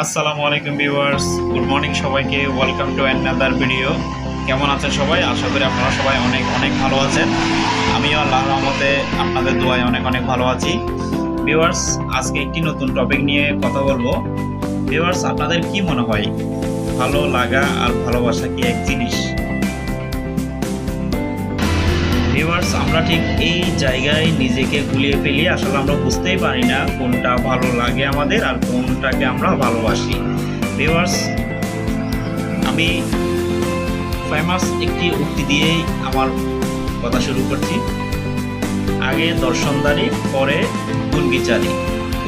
আসসালামু আলাইকুম viewers, good morning সবাইকে। Welcome to another video. কেমন আছেন সবাই? আশা করি আপনারা সবাই অনেক অনেক ভালো আছেন। আমিও আল্লাহর রহমতে আপনাদের দোয়ায় অনেক অনেক ভালো আছি। ভিউয়ার্স, আজকে একটি নতুন টপিক নিয়ে কথা বলবো। ভিউয়ার্স, আপনাদের কি মনে হয়, ভালো লাগা আর ভালোবাসা কি এক জিনিস? ভিউয়ার্স, আমরা ঠিক এই জায়গায় নিজেকে গুলিয়ে ফেলি। আসলে আমরা বুঝতেই পারি না কোনটা ভালো লাগে আমাদের আর কোনটাকে আমরা ভালোবাসি। ভিউয়ার্স, আমি ফেমাস একটি উক্তি দিয়েই আমার কথা শুরু করছি। আগে দর্শনদারি, পরে গুণ বিচারি।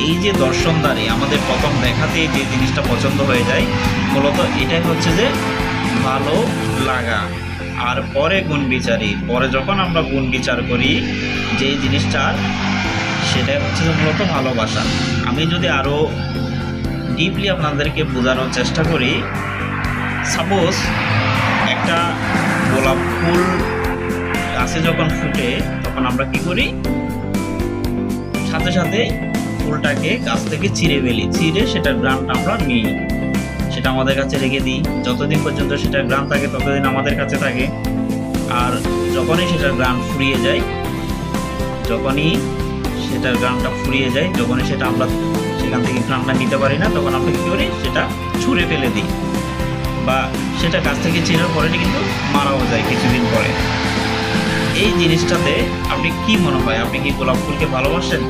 এই যে দর্শনদারি, আমাদের প্রথম দেখাতেই যে জিনিসটা পছন্দ হয়ে যায়, মূলত এটাই হচ্ছে যে ভালো লাগা। আর পরে গুণ বিচারি, পরে যখন আমরা গুণ বিচার করি যে জিনিসটা, সেটাই হচ্ছে যে মূলত ভালোবাসা। আমি যদি আরও ডিপলি আপনাদেরকে বোঝানোর চেষ্টা করি, সাপোজ একটা গোলাপ ফুল গাছে যখন ফুটে, তখন আমরা কি করি, সাথে সাথে ফুলটাকে গাছ থেকে ছিঁড়ে ফেলি, ছিঁড়ে সেটার গ্রানটা আমরা নিই, সেটা আমাদের কাছে রেখে দিই। যতদিন পর্যন্ত সেটার গ্রান থাকে ততদিন আমাদের কাছে থাকে। আর যখনই সেটার গ্রান ফুরিয়ে যায়, যখনই সেটার গ্রানটা ফুরিয়ে যায়, যখনই সেটা আমরা সেখান থেকে গ্রানটা নিতে পারি না, তখন আমরা কী করি, সেটা ছুঁড়ে ফেলে দিই, বা সেটা গাছ থেকে ছিঁড়ার পরে কিন্তু মারাও যায় কিছুদিন পরে। এই জিনিসটাতে আপনি কি মনে হয়, আপনি কি গোলাপ ফুলকে ভালোবাসেন?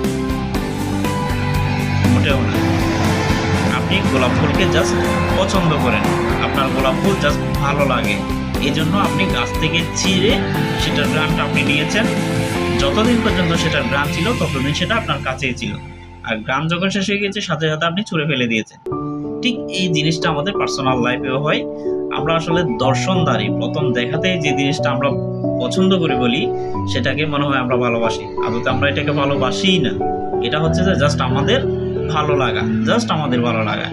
মোটেও না। আপনি গোলাপ ফুলকে জাস্ট পছন্দ করেন, আপনার গোলাপ ফুল জাস্ট ভালো লাগে, এই জন্য আপনি গাছ থেকে ছিঁড়ে সেটার গ্রানটা আপনি নিয়েছেন। যতদিন পর্যন্ত সেটার গ্রান ছিল ততদিন সেটা আপনার কাছেই ছিল, আর গ্রান যখন শেষ হয়ে গেছে সাথে সাথে আপনি ছুঁড়ে ফেলে দিয়েছেন। ঠিক এই জিনিসটা আমাদের পার্সোনাল লাইফেও হয়। আমরা আসলে দর্শনদারি, প্রথম দেখাতেই যে জিনিসটা আমরা পছন্দ করি বলি, সেটাকে মনে হয় আমরা ভালোবাসি। আদতে আমরা এটাকে ভালোবাসিই না। এটা হচ্ছে যে জাস্ট আমাদের ভালো লাগা, জাস্ট আমাদের ভালো লাগা।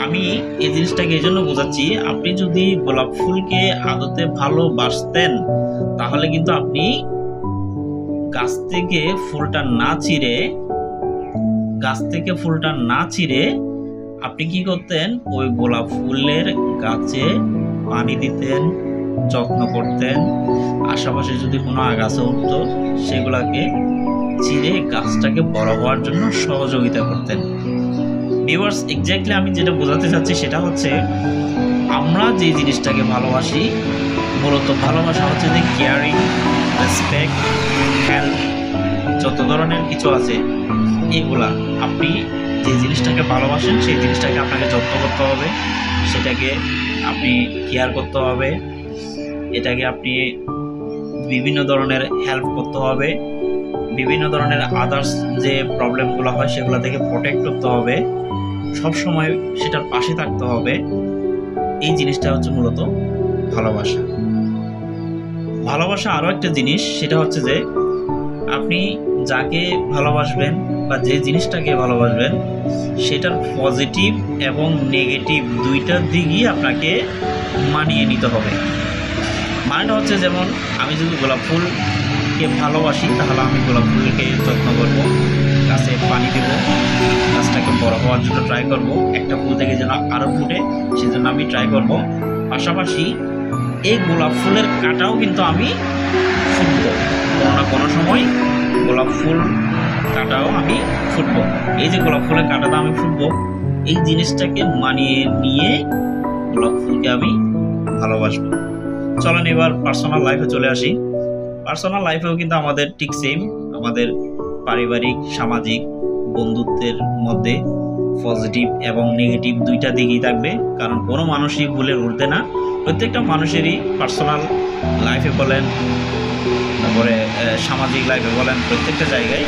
আমি এই জিনিসটাকে এই জন্য বোঝাচ্ছি, আপনি যদি গোলাপ ফুলকে আদতে ভালোবাসতেন, তাহলে কিন্তু আপনি গাছ থেকে ফুলটা না ছিঁড়ে আপনি কি করতেন, ওই গোলাপ ফুলের গাছে পানি দিতেন, যত্ন করতেন। আশেপাশে যদি কোনো আগাছা উঠতো, সেগুলাকে ছিঁড়ে গাছটাকে বড় হওয়ার জন্য সহযোগিতা করতেন। ভিউয়ার্স, এক্স্যাক্টলি আমি যেটা বোঝাতে চাচ্ছি সেটা হচ্ছে, আমরা যে জিনিসটাকে ভালোবাসি, মূলত ভালোবাসা হচ্ছে যে কেয়ারিং, রেসপেক্ট, হেল্প, যত ধরনের কিছু আছে, এগুলা আপনি যে জিনিসটাকে ভালোবাসেন সেই জিনিসটাকে আপনাকে যত্ন করতে হবে, সেটাকে আপনি কেয়ার করতে হবে, এটাকে আপনি বিভিন্ন ধরনের হেল্প করতে হবে, বিভিন্ন ধরনের আদার্স যে প্রবলেমগুলো হয় সেগুলো থেকে প্রোটেক্ট করতে হবে, সব সময় সেটার পাশে থাকতে হবে। এই জিনিসটা হচ্ছে মূলত ভালোবাসা। ভালোবাসা আরও একটা জিনিস, সেটা হচ্ছে যে আপনি যাকে ভালোবাসবেন বা যে জিনিসটাকে ভালোবাসবেন, সেটার পজিটিভ এবং নেগেটিভ দুইটার দিকই আপনাকে মানিয়ে নিতে হবে। মানেটা হচ্ছে, যেমন আমি যদি গোলাপ ফুলকে ভালোবাসি, তাহলে আমি গোলাপ ফুলকে যত্ন করব, গাছে পানি দেব, গাছটাকে বড় হওয়ার জন্য ট্রাই করব, একটা ফুল থেকে যেন আরও ফুটে সেজন্য আমি ট্রাই করব। পাশাপাশি এই গোলাপ ফুলের কাঁটাও কিন্তু আমি ফুটব, কোনো না কোনো সময় গোলাপ ফুল কাঁটাও আমি ফুটব। এই যে গোলাপ ফুলের কাঁটাটা আমি ফুটব, এই জিনিসটাকে মানিয়ে নিয়ে গোলাপ ফুলকে আমি ভালোবাসবো। চলেন এবার পার্সোনাল লাইফে চলে আসি। পার্সোনাল লাইফেও কিন্তু আমাদের ঠিক সেম, আমাদের পারিবারিক, সামাজিক, বন্ধুত্বের মধ্যে পজিটিভ এবং নেগেটিভ দুইটা দিকই থাকবে। কারণ কোনো মানুষই ভুলের ঊর্ধ্বে না। প্রত্যেকটা মানুষেরই পার্সোনাল লাইফে বলেন, তারপরে সামাজিক লাইফে বলেন, প্রত্যেকটা জায়গায়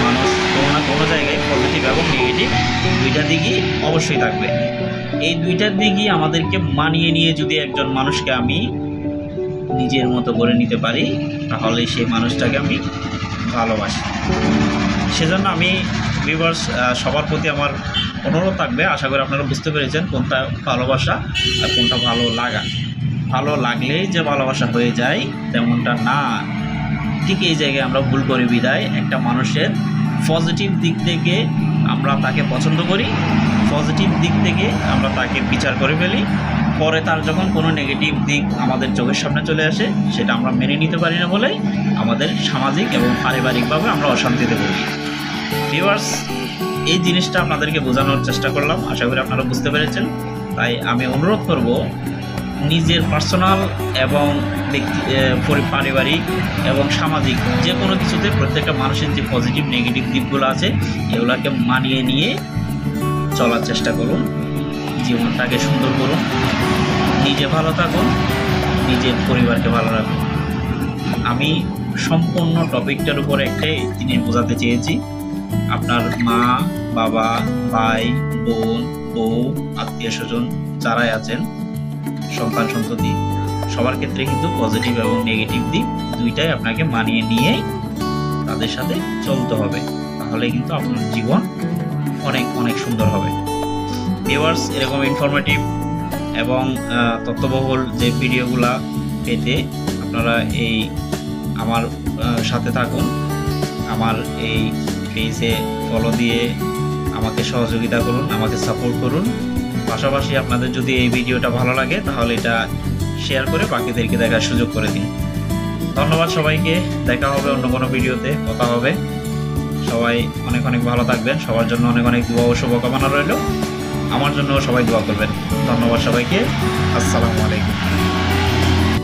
মানুষ কোনো না কোনো জায়গায় পজিটিভ এবং নেগেটিভ দুইটা দিকই অবশ্যই থাকবে। এই দুইটার দিকই আমাদেরকে মানিয়ে নিয়ে যদি একজন মানুষকে আমি নিজের মতো করে নিতে পারি, তাহলে সেই মানুষটাকে আমি ভালোবাসি। সেজন্য আমি ভিউয়ার্স, সবার প্রতি আমার অনুরোধ থাকবে, আশা করি আপনারা বুঝতে পেরেছেন কোনটা ভালোবাসা আর কোনটা ভালো লাগা। ভালো লাগলেই যে ভালোবাসা হয়ে যায় তেমনটা না। ঠিক এই জায়গায় আমরা ভুল করি বিদায় একটা মানুষের পজিটিভ দিক থেকে আমরা তাকে পছন্দ করি, পজিটিভ দিক থেকে আমরা তাকে বিচার করে ফেলি, পরে তার যখন কোনো নেগেটিভ দিক আমাদের চোখের সামনে চলে আসে সেটা আমরা মেনে নিতে পারি না বলেই আমাদের সামাজিক এবং পারিবারিকভাবে আমরা অশান্তিতে ভুগি। ভিউয়ার্স, এই জিনিসটা আপনাদেরকে বোঝানোর চেষ্টা করলাম, আশা করি আপনারা বুঝতে পেরেছেন। তাই আমি অনুরোধ করব, নিজের পার্সোনাল এবং পারিবারিক এবং সামাজিক যে কোনো কিছুতে প্রত্যেকটা মানুষের যে পজিটিভ নেগেটিভ দিকগুলো আছে এগুলোকে মানিয়ে নিয়ে চলার চেষ্টা করুন, জীবনটাকে সুন্দর করুন, নিজে ভালো থাকুন, নিজের পরিবারকে ভালো রাখুন। আমি সম্পূর্ণ টপিকটার উপর একটাই জিনিস বোঝাতে চেয়েছি, আপনার মা, বাবা, ভাই, বোন, বউ, আত্মীয় স্বজন যারাই আছেন, সন্তান সন্ততি, সবার ক্ষেত্রে কিন্তু পজিটিভ এবং নেগেটিভ দিক দুইটাই আপনাকে মানিয়ে নিয়ে তাদের সাথে চলতে হবে, তাহলে কিন্তু আপনার জীবন অনেক অনেক সুন্দর হবে। ভিউয়ার্স, এরকম ইনফরমেটিভ এবং তথ্যবহুল যে ভিডিওগুলা পেতে আপনারা এই আমার সাথে থাকুন, আমার এই পেজে ফলো দিয়ে আমাকে সহযোগিতা করুন, আমাকে সাপোর্ট করুন। পাশাপাশি আপনাদের যদি এই ভিডিওটা ভালো লাগে তাহলে এটা শেয়ার করে বাকিদেরকে দেখার সুযোগ করে দিন। ধন্যবাদ সবাইকে, দেখা হবে অন্য কোনো ভিডিওতে, কথা হবে। সবাই অনেক অনেক ভালো থাকবেন, সবার জন্য অনেক অনেক দোয়া ও শুভকামনা রইল, আমার জন্য সবাই দোয়া করবেন। ধন্যবাদ সবাইকে, আসসালামু আলাইকুম।